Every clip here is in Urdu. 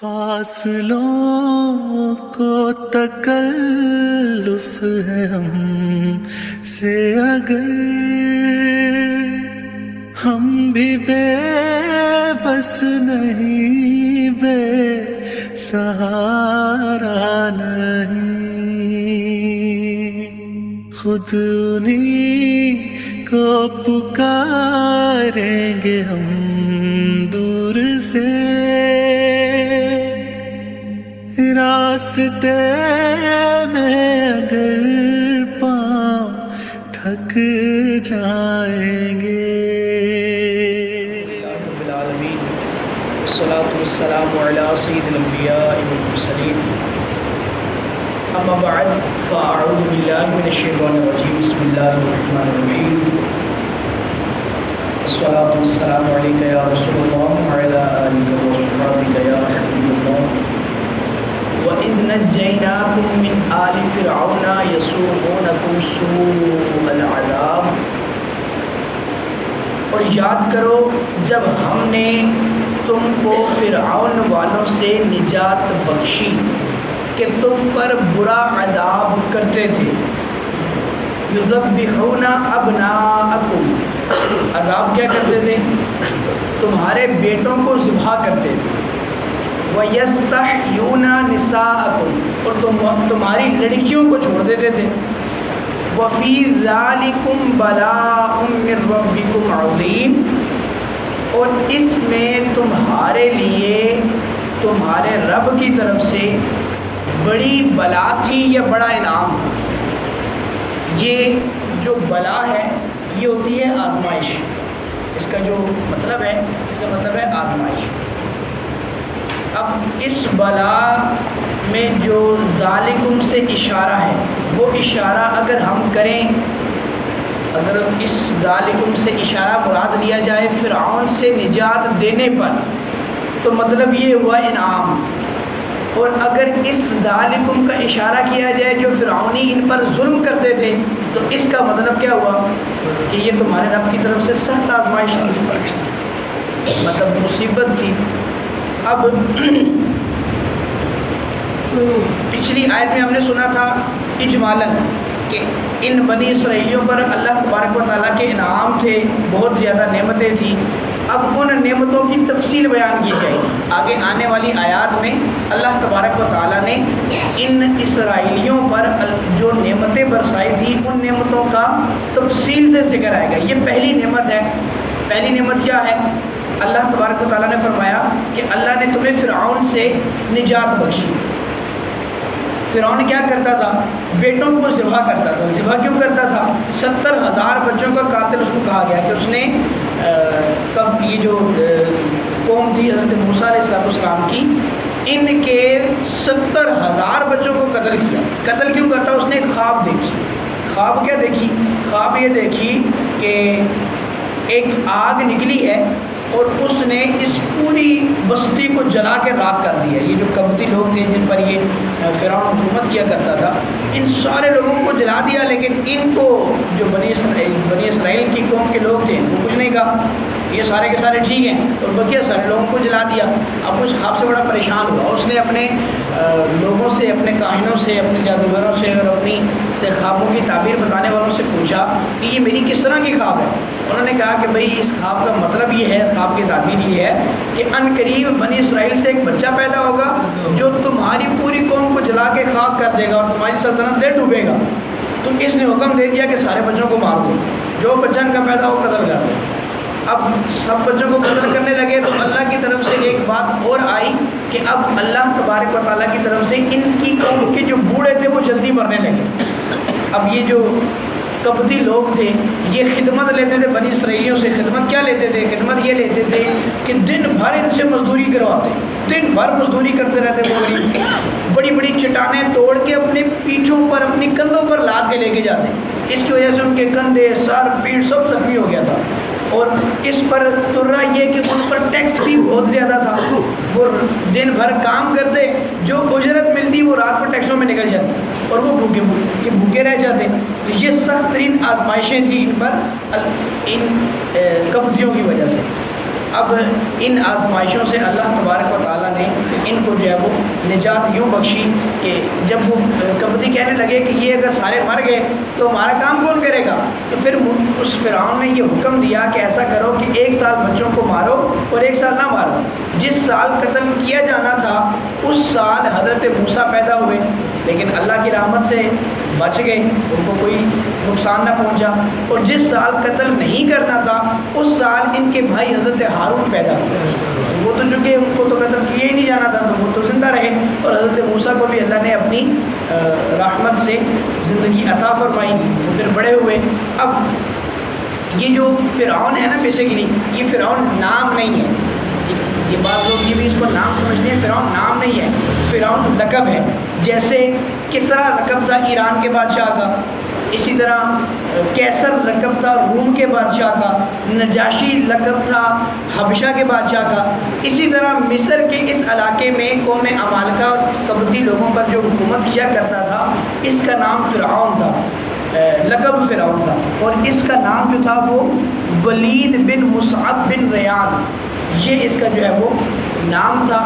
فاصلوں کو تکلف ہے ہم سے، اگر ہم بھی بے بس نہیں، بے سہارا نہیں، خود انہیں کو پکاریں گے ہم دور سے، راستے میں اگر پاؤں تھک جائیں گے۔ رب العالمین، والصلاة والسلام علی سید الانبیاء والمرسلین، اما بعد فاعوذ باللہ من الشیطان الرجیم، بسم اللہ الرحمن الرحیم، والصلاة والسلام علیک یا رسول اللہ وعلی آلک وصحبہ یا حبیب اللہ، وَإِذْ نَجَّيْنَاكُمْ مِنْ آلِ فِرْعَوْنَ يَسُومُونَكُمْ سُوءَ الْعَذَابِ، اور یاد کرو جب ہم نے تم کو فرعون والوں سے نجات بخشی کہ تم پر برا عذاب کرتے تھے۔ یذبحون ابناءکم، عذاب کیا کرتے تھے؟ تمہارے بیٹوں کو ذبح کرتے تھے۔ وَيَسْتَحْيُونَ نِسَاءَكُمْ، اور تمہاری لڑکیوں کو چھوڑ دیتے تھے۔ وَفِي ذَلِكُمْ بَلَاءٌ مِّن رَبِّكُمْ عَظِيمٌ، اور اس میں تمہارے لیے تمہارے رب کی طرف سے بڑی بلا تھی یا بڑا انعام تھا۔ یہ جو بلا ہے یہ ہوتی ہے آزمائش، اس کا جو مطلب ہے آزمائش۔ اب اس بلا میں جو ذالکم سے اشارہ ہے وہ اشارہ اگر ہم کریں، اگر اس ذالکم سے اشارہ مراد لیا جائے فرعون سے نجات دینے پر تو مطلب یہ ہوا انعام، اور اگر اس ذالکم کا اشارہ کیا جائے جو فرعونی ان پر ظلم کرتے تھے تو اس کا مطلب کیا ہوا کہ یہ تمہارے رب کی طرف سے سخت آزمائش تھی، مطلب مصیبت تھی۔ اب پچھلی آیت میں ہم نے سنا تھا اجمالاً کہ ان بنی اسرائیلیوں پر اللہ تبارک و تعالیٰ کے انعام تھے، بہت زیادہ نعمتیں تھیں۔ اب ان نعمتوں کی تفصیل بیان کی جائے گی آگے آنے والی آیات میں۔ اللہ تبارک و تعالیٰ نے ان اسرائیلیوں پر جو نعمتیں برسائی تھیں ان نعمتوں کا تفصیل سے ذکر آئے گا۔ یہ پہلی نعمت ہے۔ پہلی نعمت کیا ہے؟ اللہ تبارک و تعالیٰ نے فرمایا کہ اللہ نے تمہیں فرعون سے نجات بخشی۔ فرعون کیا کرتا تھا؟ بیٹوں کو ذبح کرتا تھا۔ ذبح کیوں کرتا تھا؟ 70,000 بچوں کا قاتل اس کو کہا گیا کہ اس نے تب یہ جو قوم تھی حضرت موسیٰ علیہ السلام کی، ان کے 70,000 بچوں کو قتل کیا۔ قتل کیوں کرتا؟ اس نے ایک خواب دیکھی۔ خواب کیا دیکھی؟ خواب یہ دیکھی کہ ایک آگ نکلی ہے اور اس نے اس پوری بستی کو جلا کے راکھ کر دیا۔ یہ جو قبطی لوگ تھے جن پر یہ فرعون حکومت کیا کرتا تھا، ان سارے لوگوں کو جلا دیا، لیکن ان کو جو بنی اسرائیل کی قوم کے لوگ تھے وہ کچھ نہیں کہا، یہ سارے کے سارے ٹھیک ہیں، اور بقیہ سارے لوگوں کو جلا دیا۔ اب اس خواب سے بڑا پریشان ہوا، اس نے اپنے لوگوں سے، اپنے کاہنوں سے، اپنے جادوگروں سے اور اپنی خوابوں کی تعبیر بتانے والوں سے پوچھا کہ یہ میری کس طرح کی خواب ہے۔ انہوں نے کہا کہ بھئی اس خواب کا مطلب یہ ہے، اس خواب کی تعبیر یہ ہے کہ ان قریب بنی اسرائیل سے ایک بچہ پیدا ہوگا جو تمہاری پوری قوم کو جلا کے خاک کر دے گا اور تمہاری سلطنت دے ڈوبے گا۔ تو اس نے حکم دے دیا کہ سارے بچوں کو مار دو، جو بچہ ان کا پیدا ہو قتل کر دو۔ اب سب بچوں کو قتل کرنے لگے تو اللہ کی طرف سے ایک بات اور آئی کہ اب اللہ تبارک و تعالیٰ کی طرف سے ان کی قوم کے جو بوڑھے تھے وہ جلدی مرنے لگے۔ اب یہ جو قبطی لوگ تھے یہ خدمت لیتے تھے بنی اسرائیلیوں سے۔ خدمت کیا لیتے تھے؟ خدمت یہ لیتے تھے کہ دن بھر ان سے مزدوری کرواتے، دن بھر مزدوری کرتے رہتے، وہ بڑی بڑی چٹانیں توڑ کے اپنے پیٹھوں پر، اپنی کندھوں پر لاد کے لے کے جاتے۔ اس کی وجہ سے ان کے کندھے، سر، پیٹھ سب زخمی ہو گیا تھا، اور اس پر ترا یہ کہ ان پر ٹیکس بھی بہت زیادہ تھا۔ وہ دن بھر کام کرتے، جو اجرت ملتی وہ رات کو ٹیکسوں میں نکل جاتی اور وہ بھوکے رہ جاتے۔ تو یہ سخت ترین آزمائشیں تھیں ان پر ان قبطیوں کی وجہ سے۔ اب ان آزمائشوں سے اللہ تبارک و تعالیٰ نے ان کو نجات یوں بخشی کہ جب وہ کبتی کہنے لگے کہ یہ اگر سارے مر گئے تو ہمارا کام کون کرے گا، تو پھر اس فرعون نے یہ حکم دیا کہ ایسا کرو کہ 1 سال بچوں کو مارو اور 1 سال نہ مارو۔ جس سال قتل کیا جانا تھا اس سال حضرت موسیٰ پیدا ہوئے، لیکن اللہ کی رحمت سے بچ گئے، ان کو کوئی نقصان نہ پہنچا۔ اور جس سال قتل نہیں کرنا تھا اس سال ان کے بھائی حضرت ہارون پیدا ہوئے، وہ تو چونکہ ان کو تو قتل کیا ہی نہیں جانا تھا تو وہ تو زندہ رہے، اور حضرت موسیٰ کو بھی اللہ نے اپنی رحمت سے زندگی عطا فرمائی، وہ پھر بڑے ہوئے۔ اب یہ جو فرعون ہے نا، بیسیکلی یہ فرعون نام نہیں ہے، یہ بات لوگ یہ بھی اس کو نام سمجھتے ہیں، فرعون نام نہیں ہے، فرعون لقب ہے۔ جیسے کسریٰ لقب تھا ایران کے بادشاہ کا، اسی طرح کیسر لقب تھا روم کے بادشاہ کا، نجاشی لقب تھا حبشہ کے بادشاہ کا، اسی طرح مصر کے اس علاقے میں قوم عمالقہ اور قبطی لوگوں پر جو حکومت کیا کرتا تھا اس کا نام فرعون تھا، لقب فرعون تھا، اور اس کا نام جو تھا وہ ولید بن مصعب بن ریان، یہ اس کا جو ہے وہ نام تھا۔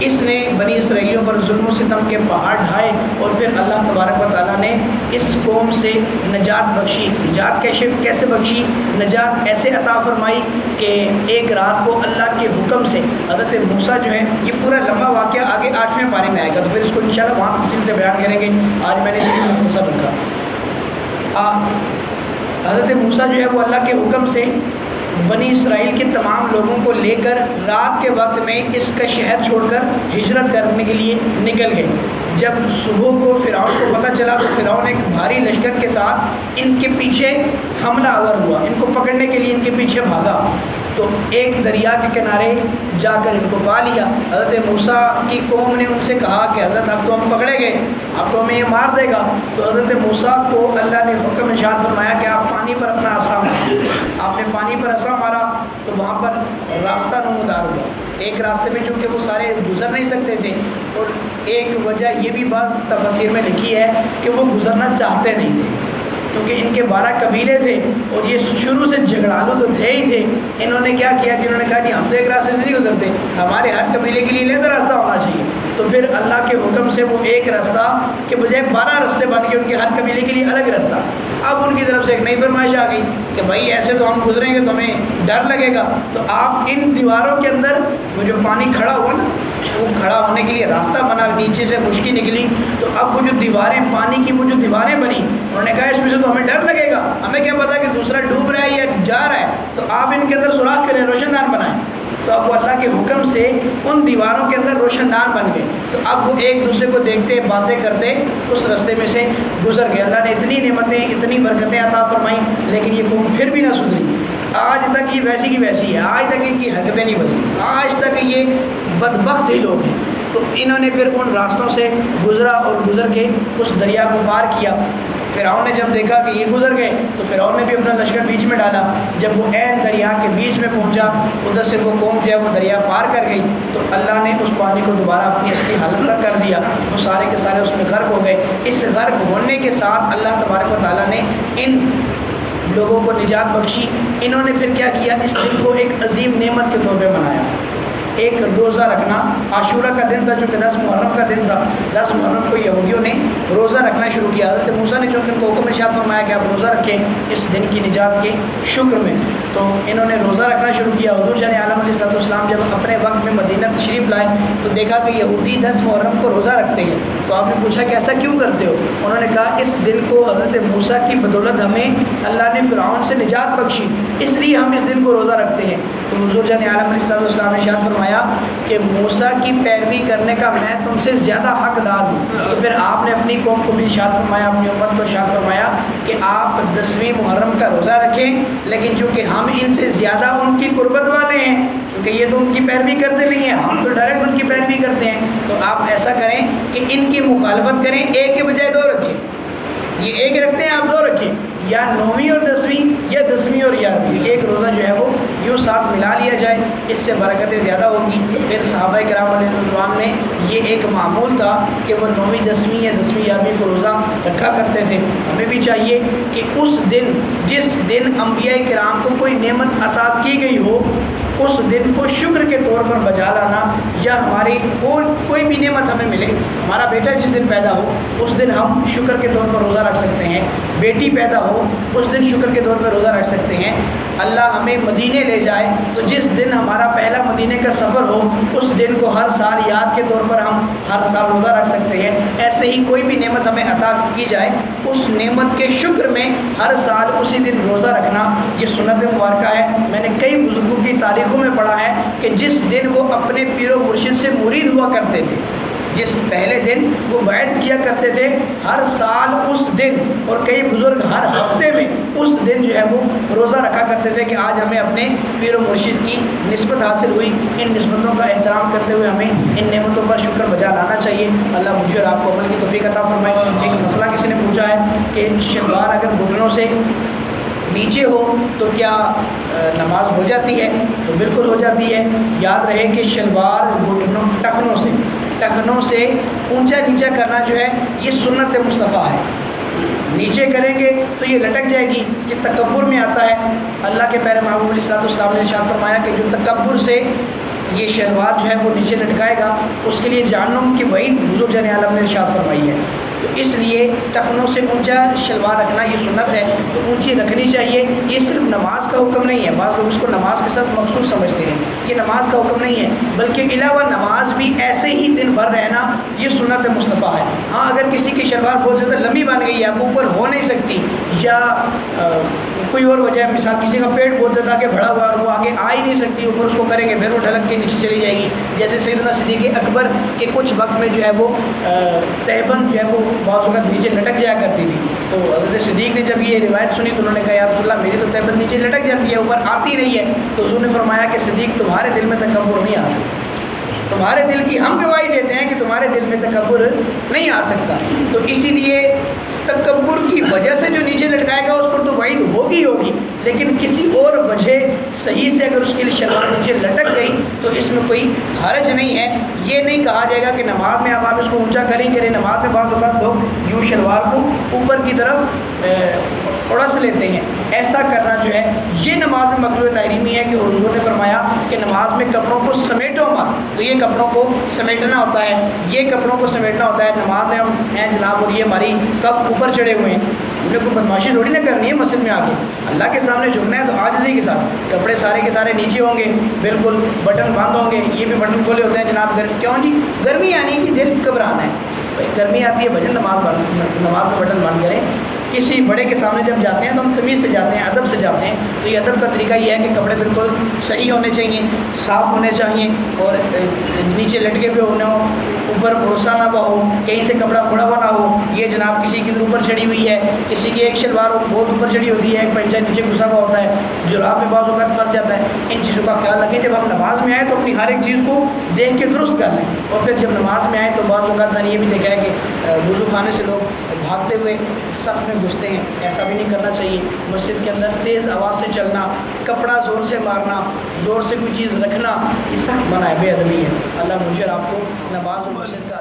اس نے بنی اسرائیلیوں پر ظلم و ستم کے پہاڑ ڈھائے اور پھر اللہ تبارک و تعالیٰ نے اس قوم سے نجات بخشی۔ نجات کیسے بخشی؟ نجات ایسے عطا فرمائی کہ ایک رات کو اللہ کے حکم سے حضرت موسیٰ جو ہے، یہ پورا لمبا واقعہ آگے 8ویں پارے میں آئے گا، تو پھر اس کو انشاءاللہ وہاں تفصیل سے بیان کریں گے، آج میں نے صرف مختصر رکھا۔ حضرت موسیٰ جو ہے وہ اللہ کے حکم سے بنی اسرائیل کے تمام لوگوں کو لے کر رات کے وقت میں اس کا شہر چھوڑ کر ہجرت کرنے کے لیے نکل گئے۔ جب صبح کو فرعون کو پتہ چلا تو فرعون ایک بھاری لشکر کے ساتھ ان کے پیچھے حملہ آور ہوا، ان کو پکڑنے کے لیے ان کے پیچھے بھاگا، تو ایک دریا کے کنارے جا کر ان کو پا لیا۔ حضرت موسیٰ کی قوم نے ان سے کہا کہ حضرت اب تو ہم پکڑے گئے، اب تو ہمیں یہ مار دے گا، تو حضرت موسیٰ کو اللہ نے حکم ارشاد فرمایا کہ آپ پانی پر اپنا عصا مارو۔ آپ نے پانی پر عصا مارا تو وہاں پر راستہ نمودار ہوا۔ ایک راستے میں چونکہ وہ سارے گزر نہیں سکتے تھے، اور ایک وجہ یہ بھی بعض تفسیر میں لکھی ہے کہ وہ گزرنا چاہتے نہیں تھے، کیونکہ ان کے 12 قبیلے تھے اور یہ شروع سے جھگڑالو تو تھے ہی تھے۔ انہوں نے کیا کیا کہ انہوں نے کہا کہ ہم تو ایک راستے سے نہیں گزرتے، ہمارے ہر قبیلے کے لیے علیحدہ راستہ ہونا چاہیے۔ تو پھر اللہ کے حکم سے وہ ایک راستہ کے بجائے 12 راستے بن گئے، ان کے ہر قبیلے کے لیے الگ راستہ۔ اب ان کی طرف سے ایک نئی فرمائش آ گئی کہ بھائی ایسے تو ہم گزریں گے تو ہمیں ڈر لگے گا، تو آپ ان دیواروں کے اندر وہ جو پانی کھڑا ہوا نا، وہ کھڑا ہونے کے لیے راستہ بنا، نیچے سے خشکی نکلی، تو اب وہ جو دیواریں پانی کی وہ جو دیواریں بنی، انہوں نے کہا اس میں سے تو ہمیں ڈر لگے گا، ہمیں کیا پتا کہ دوسرا ڈوب رہا ہے یا جا رہا ہے، تو آپ ان کے اندر سوراخ کریں، روشن دان بنائیں۔ تو اب وہ اللہ کے حکم سے ان دیواروں کے اندر روشن دان بن گئے، تو اب وہ ایک دوسرے کو دیکھتے باتیں کرتے اس راستے میں سے گزر گئے۔ اللہ نے اتنی نعمتیں اتنی برکتیں عطا فرمائیں، لیکن یہ قوم پھر بھی نہ سدھری، آج تک یہ ویسی کی ویسی ہے، آج تک ان کی حرکتیں نہیں بدلی، آج تک یہ بدبخت ہی لوگ ہیں۔ تو انہوں نے پھر ان راستوں سے گزرا اور گزر کے اس دریا کو پار کیا۔ فرعون نے جب دیکھا کہ یہ گزر گئے تو فرعون نے بھی اپنا لشکر بیچ میں ڈالا۔ جب وہ عین دریا کے بیچ میں پہنچا، ادھر سے وہ قوم جو ہے وہ دریا پار کر گئی، تو اللہ نے اس پانی کو دوبارہ اپنی اصلی حالت پر کر دیا، وہ سارے کے سارے اس میں غرق ہو گئے۔ اس غرق ہونے کے ساتھ اللہ تبارک و تعالیٰ نے ان لوگوں کو نجات بخشی۔ انہوں نے پھر کیا کیا، اس دن کو ایک عظیم نعمت کے طور پہ منایا۔ ایک روزہ رکھنا، عاشورہ کا دن تھا چونکہ 10 محرم کا دن تھا، 10 محرم کو یہودیوں نے روزہ رکھنا شروع کیا۔ حضرت موسیٰ نے چونکہ ان کو حکم ارشاد فرمایا کہ آپ روزہ رکھیں اس دن کی نجات کے شکر میں، تو انہوں نے روزہ رکھنا شروع کیا۔ حضور شان عالم علیہ السلام جب اپنے وقت میں مدینہ تشریف لائے تو دیکھا کہ یہودی 10 محرم کو روزہ رکھتے ہیں، تو آپ نے پوچھا کہ ایسا کیوں کرتے ہو؟ انہوں نے کہا اس دن کو حضرت موسیٰ کی بدولت ہمیں اللہ نے فرعون سے نجات بخشی، اس لیے ہم اس دن کو روزہ رکھتے ہیں۔ تو حضور جان عالم علیہ السلام نے ارشاد فرمایا کہ موسیٰ کی پیروی کرنے کا میں تم سے زیادہ حقدار ہوں۔ تو پھر آپ نے اپنی قوم کو بھی ارشاد فرمایا، اپنی امت کو ارشاد فرمایا کہ آپ 10ویں محرم کا روزہ رکھیں، لیکن چونکہ ہم ان سے زیادہ ان کی قربت والے ہیں، کیونکہ یہ تو ان کی پیروی کرتے نہیں ہیں، ہم تو ڈائریکٹ ان کی پیروی کرتے ہیں، تو آپ ایسا کریں کہ ان کی مخالفت کریں، ایک کے بجائے 2 رکھیں۔ یہ ایک رکھتے ہیں، آپ 2 رکھیں، یا 9ویں اور 10ویں یا 10ویں اور 11ویں، ایک روزہ جو ہے وہ یوں ساتھ ملا لیا جائے، اس سے برکتیں زیادہ ہوگی۔ پھر صحابہ کرام علیہ رضوان میں یہ ایک معمول تھا کہ وہ 9ویں 10ویں یا 10ویں 11ویں کو روزہ رکھا کرتے تھے۔ ہمیں بھی چاہیے کہ اس دن جس دن انبیاء کرام کو کوئی نعمت عطا کی گئی ہو اس دن کو شکر کے طور پر بجا لانا، یا ہماری کوئی بھی نعمت ہمیں ملے، ہمارا بیٹا جس دن پیدا ہو اس دن ہم شکر کے طور پر روزہ رکھ سکتے ہیں، بیٹی پیدا ہو اس دن شکر کے طور پر روزہ رکھ سکتے ہیں، اللہ ہمیں مدینے لے جائے تو جس دن ہمارا پہلا مدینے کا سفر ہو اس دن کو ہر سال یاد کے طور پر ہم ہر سال روزہ رکھ سکتے ہیں۔ ایسے ہی کوئی بھی نعمت ہمیں عطا کی جائے اس نعمت کے شکر میں ہر سال اسی دن روزہ رکھنا یہ سنت مبارکہ ہے۔ میں نے کئی بزرگوں کی تاریخوں میں پڑھا ہے کہ جس دن وہ اپنے پیر و مرشد سے مرید ہوا کرتے تھے، جس پہلے دن وہ بیعت کیا کرتے تھے، ہر سال اس دن، اور کئی بزرگ ہر ہفتے میں اس دن جو ہے وہ روزہ رکھا کرتے تھے کہ آج ہمیں اپنے پیر و مرشد کی نسبت حاصل ہوئی۔ ان نسبتوں کا احترام کرتے ہوئے ہمیں ان نعمتوں پر شکر بجا لانا چاہیے۔ اللہ مجھے اور آپ کو عمل کی توفیق عطا فرمائے۔ ایک مسئلہ کسی نے پوچھا ہے کہ شلوار اگر گھٹنوں سے نیچے ہو تو کیا نماز ہو جاتی ہے؟ تو بالکل ہو جاتی ہے۔ یاد رہے کہ شلوار ٹخنوں سے اونچا نیچا کرنا جو ہے یہ سنت مصطفیٰ ہے۔ نیچے کریں گے تو یہ لٹک جائے گی، یہ تکبر میں آتا ہے۔ اللہ کے پیارے محبوب علیہ السلام نے ارشاد فرمایا کہ جو تکبر سے یہ شلوار جو ہے وہ نیچے لٹکائے گا اس کے لیے جہنم کی وعید بزرگ جان عالم نے ارشاد فرمائی ہے۔ تو اس لیے ٹخنوں سے اونچا شلوار رکھنا یہ سنت ہے، تو اونچی رکھنی چاہیے۔ یہ صرف نماز کا حکم نہیں ہے، بعض لوگ اس کو نماز کے ساتھ مخصوص سمجھتے ہیں، یہ نماز کا حکم نہیں ہے، بلکہ علاوہ نماز بھی ایسے ہی دن بھر رہنا یہ سنت مصطفیٰ ہے۔ ہاں اگر کسی کی شلوار بہت زیادہ لمبی بن گئی ہے، اب اوپر ہو نہیں سکتی، یا کوئی اور وجہ ہے، مثال کسی کا پیٹ بہت زیادہ آگے بڑھا ہوا ہے اور وہ آگے آ ہی نہیں سکتی، اوپر اس کو کریں گے پھر وہ ڈھلک کے نیچے چلی جائے گی، جیسے سیدنا صدیق اکبر کے کچھ وقت میں جو ہے وہ تہبند جو ہے وہ بعض اوقات نیچے لٹک جایا کرتی تھی۔ تو حضرت صدیق نے جب یہ روایت سنی تو انہوں نے کہا یا رسول اللہ میری تو تہبند نیچے لٹک جاتی ہے، اوپر آتی نہیں ہے۔ تو حضور نے فرمایا کہ صدیق تمہارے دل میں تکبر نہیں آ سکتا، تمہارے دل کی ہم گواہی دیتے ہیں کہ تمہارے دل میں تکبر نہیں آ سکتا۔ تو اسی لیے تکبر کی وجہ سے جو نیچے لٹکائے گا اس پر تو وعید ہوگی، لیکن کسی اور وجہ صحیح سے اگر اس کے لیے شلوار نیچے لٹک گئی تو اس میں کوئی حرج نہیں ہے۔ یہ نہیں کہا جائے گا کہ نماز میں اب آپ اس کو اونچا کریں نماز میں بعض اوقات لوگ یوں شلوار کو اوپر کی طرف اڑس لیتے ہیں، ایسا کرنا جو ہے یہ نماز میں مکروہ تحریمی ہے کہ حضور نے فرمایا کہ نماز میں کپڑوں کو سمیٹو مت، تو یہ کپڑوں کو سمیٹنا ہوتا ہے، یہ کپڑوں کو سمیٹنا ہوتا ہے۔ نماز میں ہم ہیں جناب اور یہ ہماری کف اوپر چڑھے ہوئے ہیں، ہم نے کوئی بدماشی تھوڑی نہ کرنی ہے مسجد میں آ کے، اللہ کے سامنے جھکنا ہے تو عاجزی کے ساتھ، کپڑے سارے کے سارے نیچے ہوں گے، بالکل بٹن بند ہوں گے، یہ بھی بٹن کھولے ہوتے ہیں جناب، کیوں نہیں؟ گرمی آنی کی دل گھبرانا ہے، بھائی گرمی آتی ہے بھجن نماز میں بٹن بند کریں۔ کسی بڑے کے سامنے جب جاتے ہیں تو ہم تمیز سے جاتے ہیں، ادب سے جاتے ہیں، تو یہ ادب کا طریقہ یہ ہے کہ کپڑے بالکل صحیح ہونے چاہیے، صاف ہونے چاہیے، اور نیچے لٹکے ہوئے ہونے ہو، اوپر بھروسہ نہ ہو، کہیں سے کپڑا کھڑا ہوا نہ ہو۔ یہ جناب کسی کی اوپر چڑھی ہوئی ہے، کسی کی ایک شلوار بہت اوپر چڑھی ہوتی ہے، ایک پنجہ نیچے گھسا ہوا ہوتا ہے، جراب میں بعض اوقات پھنس جاتا ہے۔ ان چیزوں کا خیال رکھیں، جب ہم نماز میں آئیں تو اپنی ہر ایک چیز کو دیکھ کے درست کر لیں، اور پھر جب نماز میں آئیں تو بعض اوقات میں نے یہ بھی دیکھا ہے کہ وضو خانے سے لوگ بھاگتے ہوئے صف میں گھستے ہیں، ایسا بھی نہیں کرنا چاہیے۔ مسجد کے اندر تیز آواز سے چلنا، کپڑا زور سے مارنا، زور سے کوئی چیز رکھنا، یہ سب منع ہے، بے ادبی ہے۔ اللہ مجھے اور آپ کو نماز اور مسجد کا